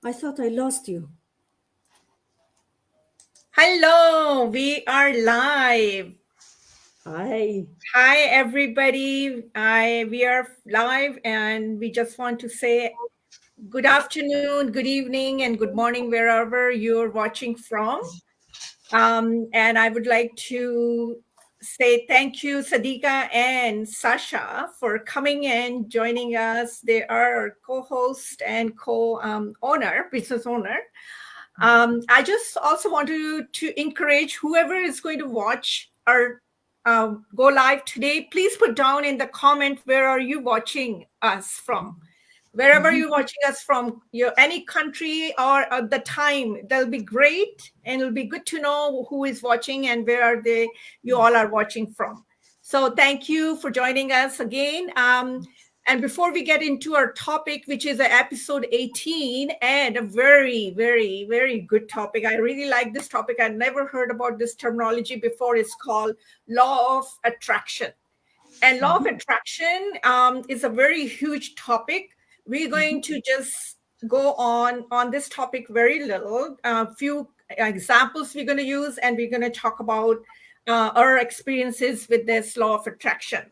I thought I lost you. Hello, we are live. Hi. Hi, everybody. We are live, and we just want to say good afternoon, good evening, and good morning wherever you're watching from. And I would like to say thank you, Sadika and Sasha, for coming and joining us. They are our co-host and co-owner, business owner. I just also want to encourage whoever is going to watch or go live today, please put down in the comment where are you watching us from. Wherever Mhm. you're watching us from, your any country or at the time, that'll be great, and it'll be good to know who is watching and where are they. You all are watching from. So thank you for joining us again. And before we get into our topic, which is episode 18, and a very, very, very good topic. I really like this topic. I never heard about this terminology before. It's called law of attraction. And law of Mhm. attraction is a very huge topic. We're going Mhm. to just go on this topic very little. A few examples we're going to use, and we're going to talk about our experiences with this law of attraction.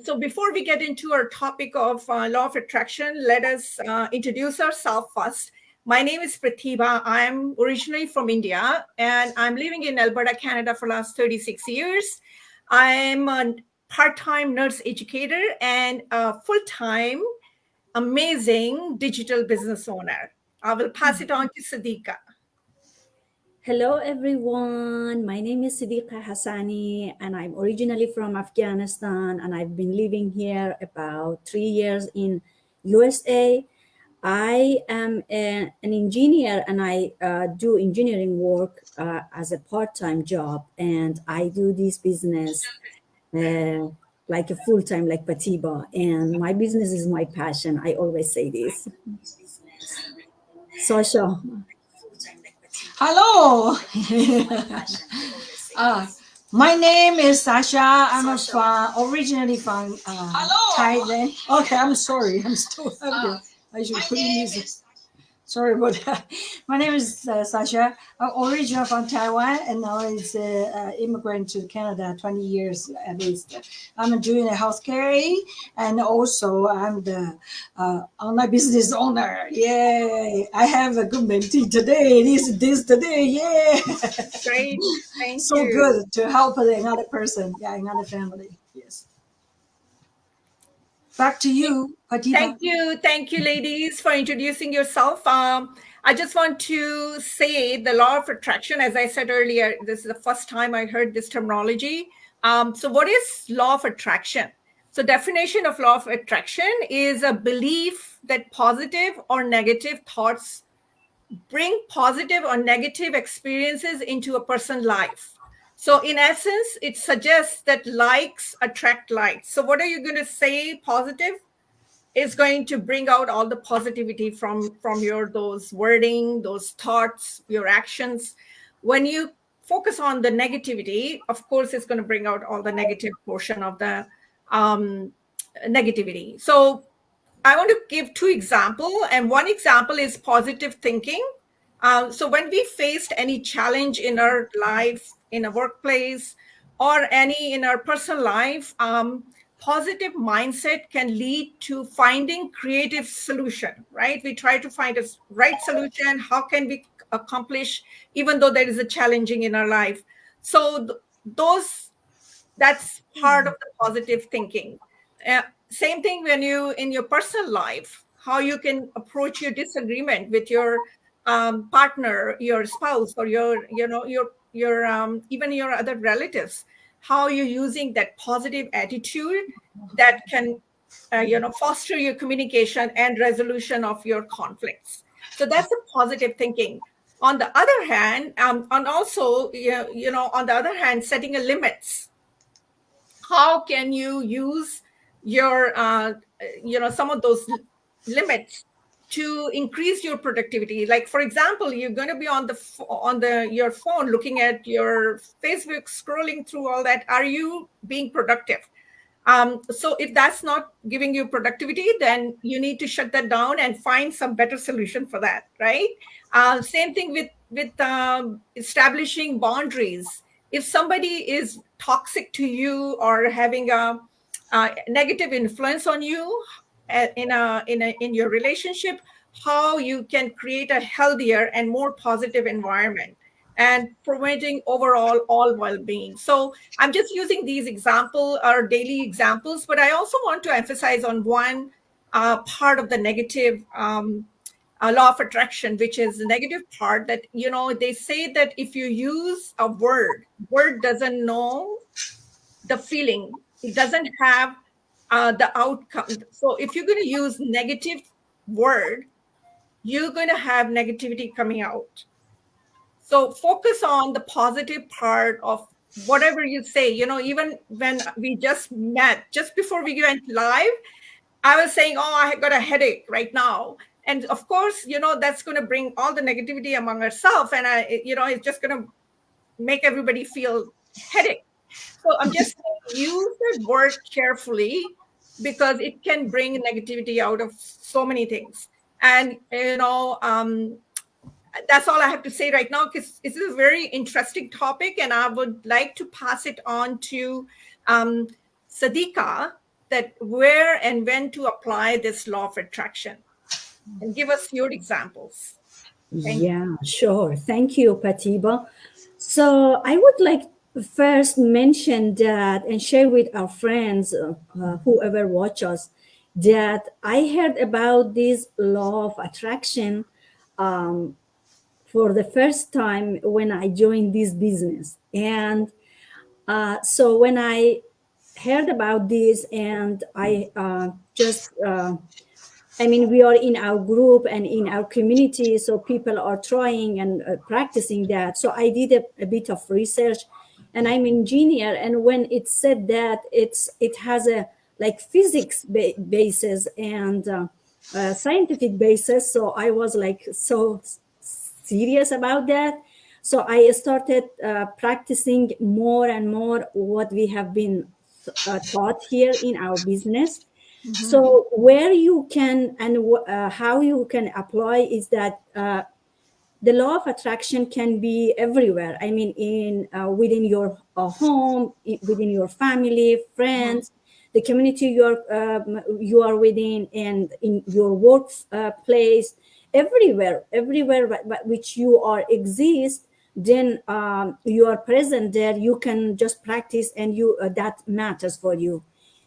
So before we get into our topic of law of attraction, let us introduce ourselves first. My name is Pratibha. I'm originally from India, and I'm living in Alberta, Canada for the last 36 years. I'm a part-time nurse educator and a full-time amazing digital business owner. I will pass it on to Sadiqa. Hello, everyone. My name is Siddiqa Hassani, and I'm originally from Afghanistan, and I've been living here about 3 years in USA. I am an engineer, and I do engineering work as a part-time job, and I do this business uh, like a full-time, like Patiba. And my business is my passion. I always say this. Sasha. Hello. uh, my name is Sasha. I'm from originally from Thailand. Okay, I'm sorry. I'm still having. I should put in music. Sorry about that. My name is Sasha. I'm original from Taiwan, and now it's immigrant to Canada. 20 years at least. I'm doing a healthcare, and also I'm the online business owner. Yay! I have a good mentee today. This today. Yay! Great. Thank So you. good to help another person. Yeah, another family. Yes. Back to you, Thank Patiba. you. Thank you, ladies, for introducing yourself. I just want to say the law of attraction, as I said earlier, this is the first time I heard this terminology. So what is law of attraction? So definition of law of attraction is a belief that positive or negative thoughts bring positive or negative experiences into a person's life. So, in essence, it suggests that likes attract likes. So, what are you going to say positive is going to bring out all the positivity from your those wording, those thoughts, your actions. When you focus on the negativity, of course, it's going to bring out all the negative portion of the um, negativity. So, I want to give two examples, and one example is positive thinking. So when we faced any challenge in our life, in a workplace, or any in our personal life, positive mindset can lead to finding creative solution. Right? We try to find a right solution. How can we accomplish, even though there is a challenging in our life? So those that's part of the positive thinking. uh, Same thing when you in your personal life, how you can approach your disagreement with your partner, your spouse, or your even your other relatives, how you're using that positive attitude that can foster your communication and resolution of your conflicts. So that's a positive thinking. On the other hand, and also on the other hand, setting a limits. How can you use your some of those limits to increase your productivity? Like, for example, you're going to be on the your phone looking at your Facebook, scrolling through all that. Are you being productive? So if that's not giving you productivity, then you need to shut that down and find some better solution for that, right? Same thing with establishing boundaries. If somebody is toxic to you or having a negative influence on you in your relationship, how you can create a healthier and more positive environment and promoting overall all well-being. So I'm just using these example or daily examples, but I also want to emphasize on one part of the negative law of attraction, which is the negative part that, they say that if you use a word doesn't know the feeling, it doesn't have the outcome. So if you're going to use negative word, you're going to have negativity coming out. So focus on the positive part of whatever you say. Even when we just met, just before we went live, I was saying, oh, I got a headache right now. And of course, that's going to bring all the negativity among ourselves. And it's just going to make everybody feel headache. So I'm just saying, use that word carefully because it can bring negativity out of so many things. And, that's all I have to say right now, because this is a very interesting topic, and I would like to pass it on to Sadika, that where and when to apply this law of attraction, and give us your examples. Thank you. Yeah, sure. Thank you, Patiba. So I would like to first mention that and share with our friends, whoever watch us, that I heard about this law of attraction for the first time when I joined this business. And so when I heard about this, and I just I mean, we are in our group and in our community, so people are trying and practicing that. So I did a bit of research, and I'm an engineer. And when it said that it has a like physics basis and scientific basis, so I was like so serious about that. So I started practicing more and more what we have been taught here in our business. Mhm. So where you can and how you can apply is that the law of attraction can be everywhere. I mean, in within your home, within your family, friends, the community you are within, and in your work place, everywhere which you are exist. Then you are present there. You can just practice, and you that matters for you.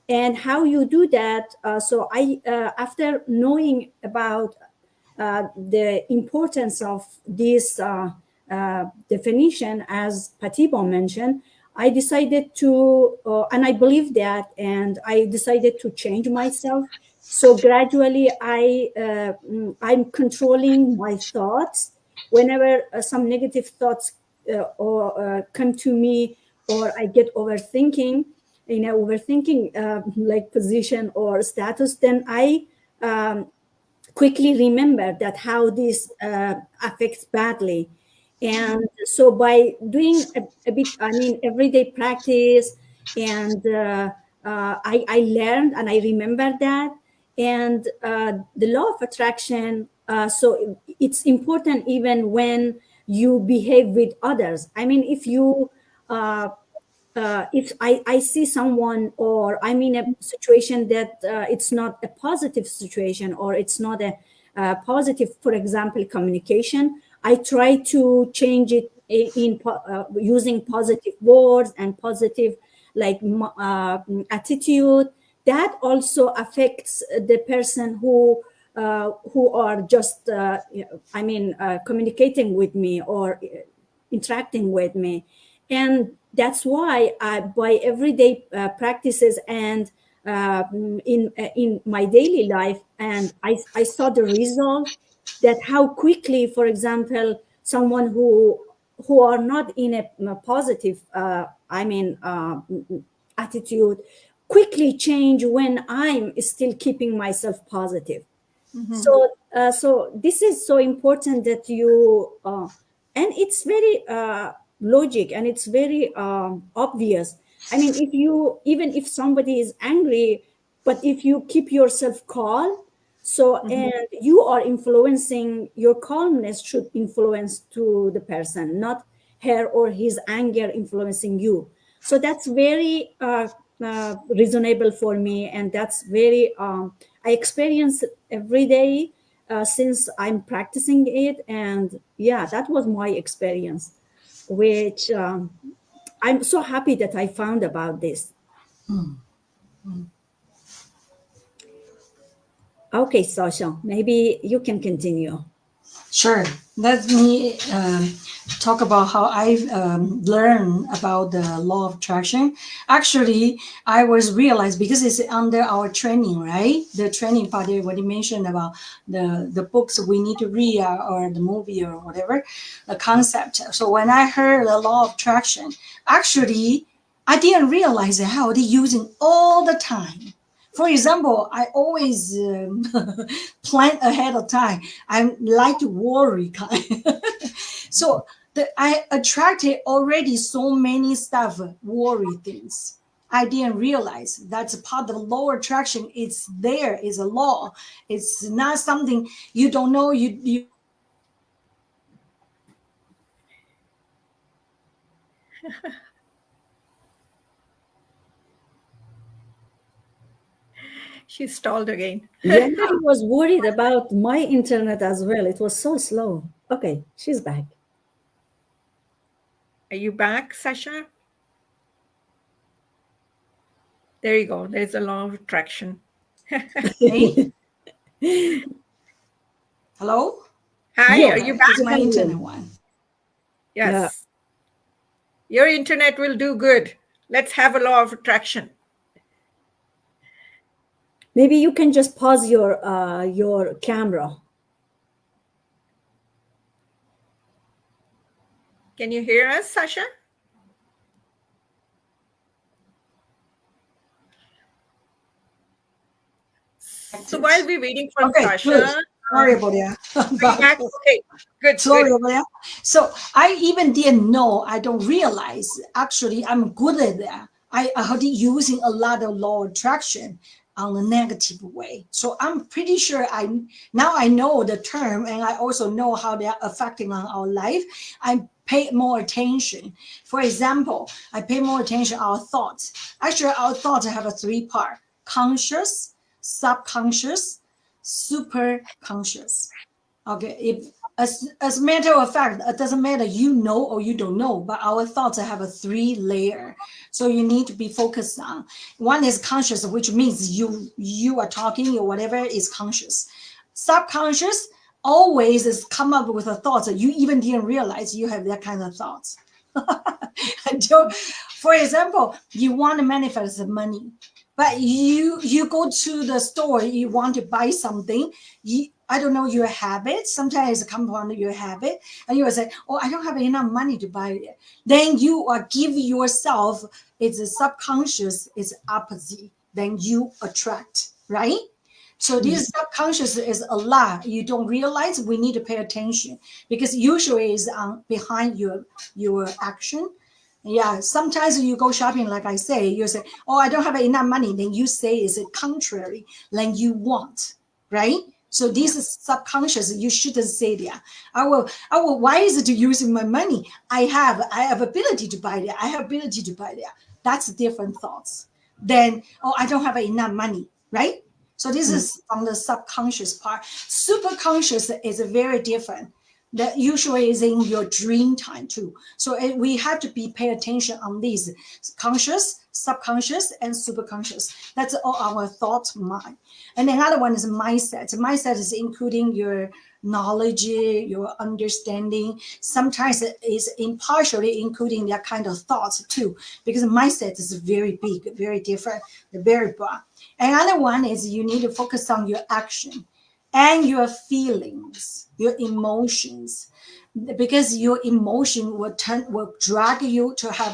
And how you do that? So I, after knowing about the importance of this definition, as Patibo mentioned, I decided to, and I believe that, and I decided to change myself. So gradually, I'm controlling my thoughts. Whenever some negative thoughts or come to me, or I get overthinking, in a overthinking like position or status, then I quickly remember that how this affects badly. And so by doing a bit, I mean, everyday practice, and I learned and I remember that. And the law of attraction, so it's important even when you behave with others. I mean, if I see someone, or I'm in a situation that it's not a positive situation, or it's not a positive, for example, communication, I try to change it using positive words and positive like attitude. That also affects the person who are just I mean communicating with me, or interacting with me. And that's why by everyday practices, and in my daily life, and I saw the result, that how quickly, for example, someone who are not in a positive I mean attitude, quickly change when I'm still keeping myself positive. Mhm. So this is so important that you and it's very logic, and it's very obvious I mean, if you, even if somebody is angry, but if you keep yourself calm, so, Mhm. and you are influencing, your calmness should influence to the person, not her or his anger influencing you. So that's very reasonable for me. And that's very, I experience it every day since I'm practicing it. And yeah, that was my experience, which I'm so happy that I found about this. Okay, Sasha, maybe you can continue. Sure. Let me talk about how I learned about the law of attraction. Actually, I was realized because it's under our training, right? The training part, what you mentioned about the books we need to read or the movie or whatever, the concept. So when I heard the law of attraction, actually, I didn't realize how they using all the time. For example, I always plan ahead of time. I like to worry kind. So I attracted already so many stuff, worry things. I didn't realize that's a part of the law of attraction. It's there, it's a law. It's not something you don't know. You She stalled again. Yeah, I was worried about my internet as well. It was so slow. Okay, she's back. Are you back, Sasha? There you go. There's a law of attraction. hey, hello. Hi, are Yes, you Okay, back? it's we my can hear internet you. one. Yeah, Yes. Your internet will do good. Let's have a law of attraction. maybe you can just pause your camera. Can you hear us, Sasha? So while Active. we're waiting for Okay, good. Sasha, Sorry about that. I'm are you back. back? Okay, good, Sorry good. about that. So I even didn't know. I don't realize. Actually, I'm good at that. I already using a lot of law of attraction on a negative way. So I'm pretty sure I know the term, and I also know how they're affecting on our life. I pay more attention. For example, I pay more attention our thoughts. Actually, our thoughts have a three part: conscious, subconscious, super conscious. Okay, if as a matter of fact, it doesn't matter you know or you don't know, but our thoughts have a three layer. So you need to be focused on. One is conscious, which means you are talking or whatever is conscious. Subconscious always is come up with a thought that you even didn't realize you have that kind of thoughts. Until, for example, you want to manifest the money, but you go to the store, you want to buy something. I don't know your habit. Sometimes it comes from your habit, and you will say, "Oh, I don't have enough money to buy it." Then you are give yourself. It's a subconscious. It's opposite. Then you attract, right? So Mhm. this subconscious is a lot you don't realize. We need to pay attention because usually is behind your action. Yeah, sometimes you go shopping, like I say, you say, "Oh, I don't have enough money." Then you say it's contrary than you want, right? So Yeah. this is subconscious. You shouldn't say that. I will. Why is it using my money? I have ability to buy that. I have ability to buy that. That's different thoughts. Then, oh, I don't have enough money, right? So this Mm. is from the subconscious part. Superconscious is very different. That usually is in your dream time too. So we have to be pay attention on these conscious, subconscious, and superconscious. That's all our thought mind. And another one is mindset. Mindset is including your knowledge, your understanding. Sometimes it is impartially including that kind of thoughts too, because mindset is very big, very different, very broad. Another one is you need to focus on your action and your feelings, your emotions, because your emotion will drag you to have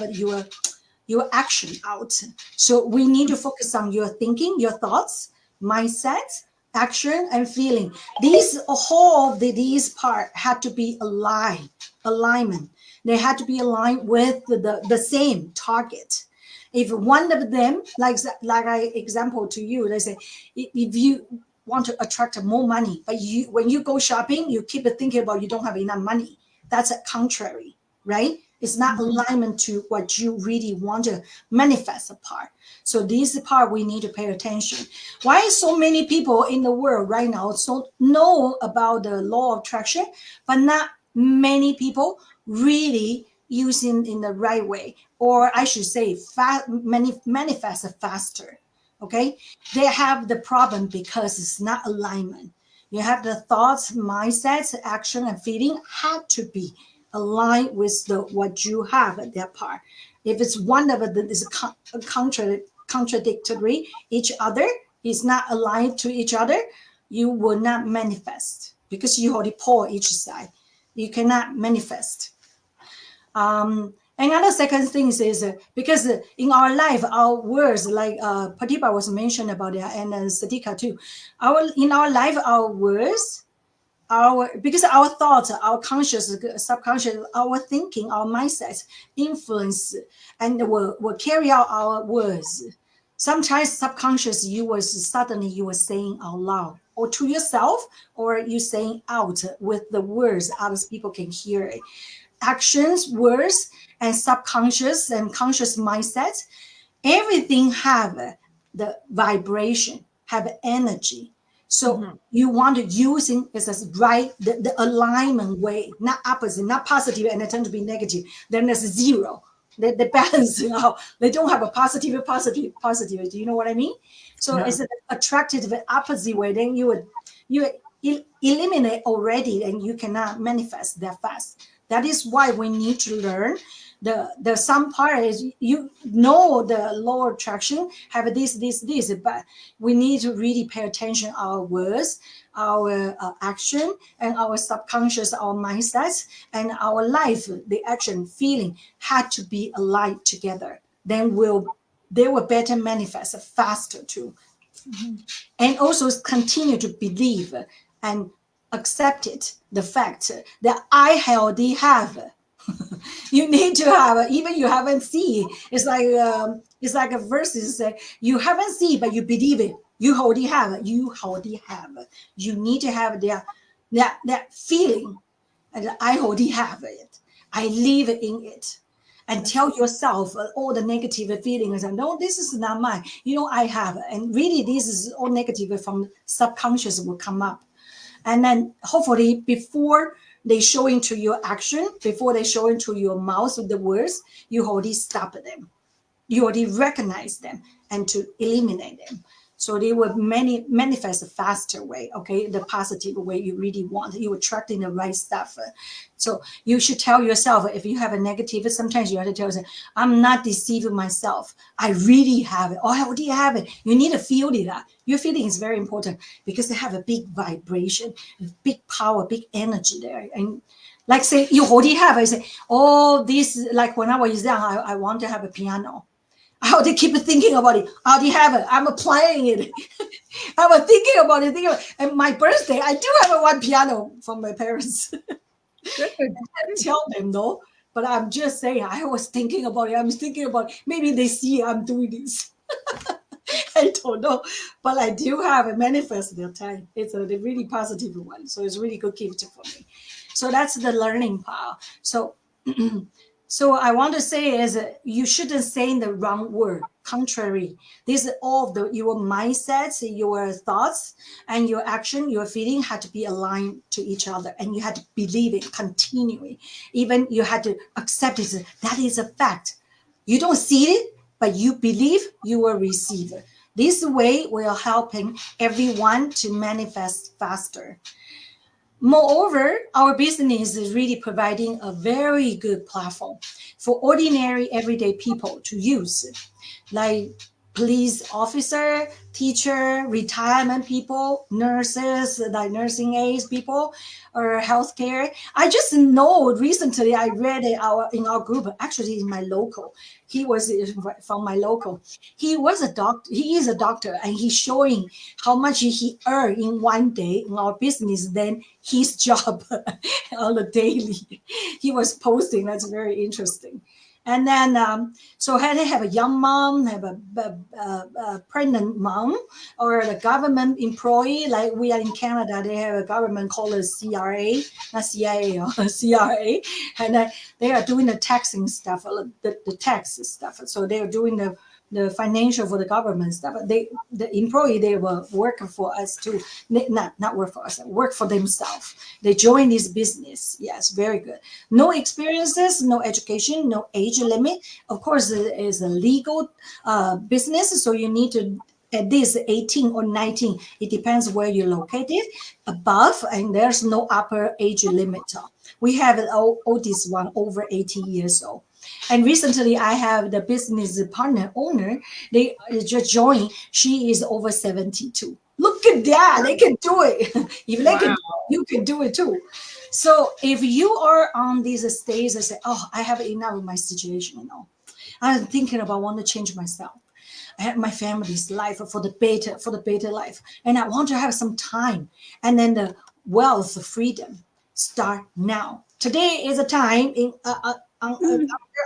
your action out. So we need to focus on your thinking, your thoughts, mindset, action, and feeling. These whole these part had to be alignment. They had to be aligned with the same target. If one of them, like I example to you, they say, if you want to attract more money, but when you go shopping, you keep thinking about you don't have enough money. That's a contrary, right? It's not alignment to what you really want to manifest apart. So this part we need to pay attention. Why so many people in the world right now don't know about the law of attraction, but not many people really using in the right way, or I should say, manifest faster. Okay, they have the problem because it's not alignment. You have the thoughts, mindsets, action, and feeling have to be aligned with the what you have at that part. If it's one of it is contradictory each other, is not aligned to each other, you will not manifest because you already pour each side. You cannot manifest. Another second thing is because in our life, our words, like Patipa was mentioned about it, and Sadika too, in our life, our words, because our thoughts, our conscious, subconscious, our thinking, our mindsets influence and will carry out our words. Sometimes subconscious, you were saying out loud or to yourself, or you saying out with the words other people can hear it. Actions, words, and subconscious and conscious mindsets, everything have the vibration, have energy. So you want to use it as right, the alignment way, not opposite, not positive and it tend to be negative. Then there's zero. The balance out. They don't have a positive. Do you know what I mean? So it's an attractive opposite way. Then you eliminate already, and you cannot manifest that fast. That is why we need to learn the some part is you know the law of attraction have this, but we need to really pay attention our words, our action, and our subconscious, our mindsets, and our life, the action, feeling had to be aligned together. Then they will better manifest faster too. And also continue to believe and accept it, the fact that I already have. You need to have, even you haven't seen. It's like a verse is say you haven't seen, but you believe it. You already have it. You already have it. You need to have that feeling, and I already have it. I live in it. And tell yourself all the negative feelings and no, this is not mine. I have it. And really this is all negative from subconscious will come up. And then hopefully before they show into your action, before they show into your mouth with the words, you already stop them. You already recognize them and to eliminate them. So they will manifest a faster way, okay? The positive way you really want. You attracting the right stuff. So you should tell yourself, if you have a negative, sometimes you have to tell yourself, I'm not deceiving myself. I really have it. Oh, I already have it. You need to feel it out. Your feeling is very important because they have a big vibration, big power, big energy there. And like say, you already have it. I say, oh, this, like when I was young, I want to have a piano. How they keep thinking about it. How do you have it? I'm applying it. I'm thinking about it. And my birthday, I do have one piano from my parents. I tell them no, but I'm just saying I was thinking about it. I'm thinking about it. Maybe they see I'm doing this. I don't know, but I do have a manifest their time. It's a really positive one, so it's really good gift for me. So that's the learning part. So. So I want to say is you shouldn't say the wrong word. Contrary, this is all of your mindsets, your thoughts, and your action, your feeling had to be aligned to each other, and you had to believe it continually. Even you had to accept it. That is a fact. You don't see it, but you believe you will receive it. This way will helping everyone to manifest faster. Moreover, our business is really providing a very good platform for ordinary everyday people to use, like police officer, teacher, retirement people, nurses, like nursing aides people, or healthcare. I just know recently I read it in our group, actually in my local. He was from my local. He was a doctor. He is a doctor, and he's showing how much he earned in one day in our business than his job on a daily. He was posting. That's very interesting. And then, so had they have a young mom, have a pregnant mom, or a government employee, like we are in Canada, they have a government called a CRA, not CIA, or CRA, and they are doing the taxing stuff, the tax stuff. So they are doing the financial for the government stuff. The employee, they were working for us too, not work for us, work for themselves. They join this business. Yes, very good. No experiences, no education, no age limit. Of course, it is a legal business, so you need to at least 18 or 19. It depends where you're located. Above, and there's no upper age limit. We have an oldest one over 80 years old. And recently, I have the business partner owner. They just joined. She is over 72. Look at that. They can do it. If they can, you can do it too. So if you are on these stages and say, oh, I have enough of my situation, I'm thinking about want to change myself. I have my family's life for the better life. And I want to have some time. And then the wealth of freedom start now. Today is a time in under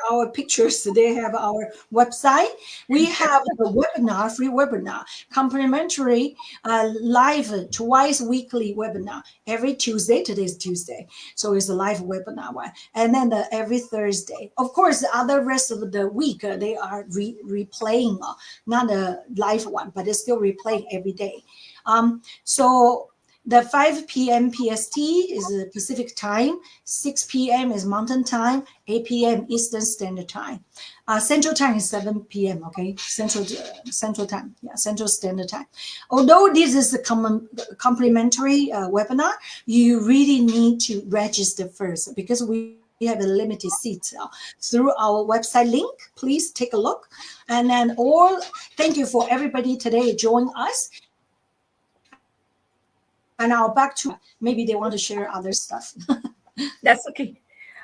our pictures. They have our website. We have the webinar, free webinar, complimentary live twice weekly webinar every Tuesday. Today is Tuesday, so it's a live webinar one, and then every Thursday. Of course, the other rest of the week they are replaying, not a live one, but it's still replaying every day. So the 5 p.m. PST is the Pacific time, 6 p.m. is Mountain time, 8 p.m. Eastern Standard Time. Central time is 7 p.m., okay? Central time, yeah, Central Standard Time. Although this is a complimentary webinar, you really need to register first because we have a limited seats through our website link. Please take a look. And then thank you for everybody today join us. And now back to maybe they want to share other stuff. That's okay.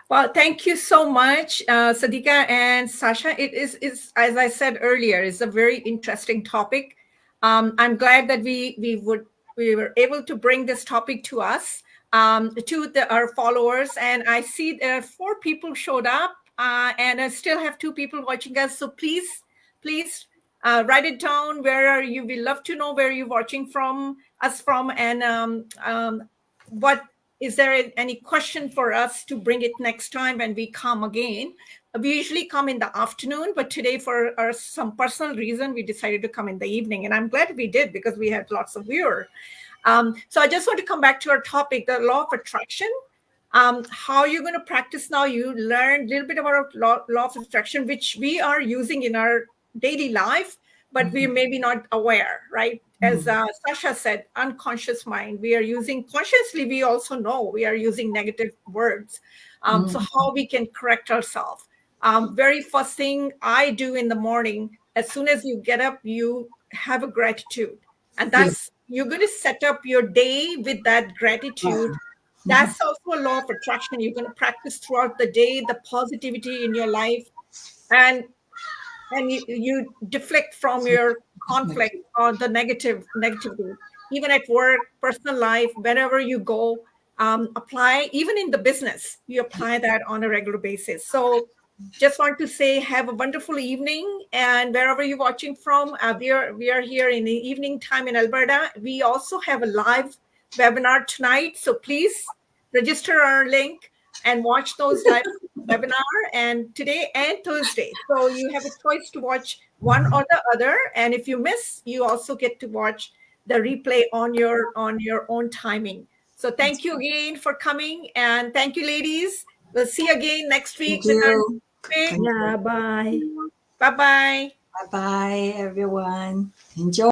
Well, thank you so much, Sadika and Sasha. It is, as I said earlier, is a very interesting topic. I'm glad that we were able to bring this topic to us, to our followers. And I see there are 4 people showed up, and I still have 2 people watching us. So please write it down. Where are you? We love to know where you're watching us from, and what is there any question for us to bring it next time when we come again. We usually come in the afternoon, but today for some personal reason we decided to come in the evening, and I'm glad we did because we had lots of viewers. So I just want to come back to our topic, the law of attraction. How you're going to practice now. You learned a little bit about law of attraction, which we are using in our daily life, but we may be not aware, right? As Sasha said, unconscious mind. We are using consciously. We also know we are using negative words. So how we can correct ourselves. Very first thing I do in the morning, as soon as you get up, you have a gratitude, and that's you're going to set up your day with that gratitude. That's also a law of attraction. You're going to practice throughout the day the positivity in your life, and you deflect from your conflict or the negativity, even at work, personal life, wherever you go. Apply, even in the business, you apply that on a regular basis. So just want to say have a wonderful evening, and wherever you're watching from, we are here in the evening time in Alberta. We also have a live webinar tonight, so please register our link and watch those live webinar, and today and Thursday. So you have a choice to watch one or the other, and if you miss, you also get to watch the replay on your own timing. So thank you again for coming, and thank you, ladies. We'll see you again next week with our topic. Yeah, bye. Bye-bye. Bye-bye, everyone. Enjoy.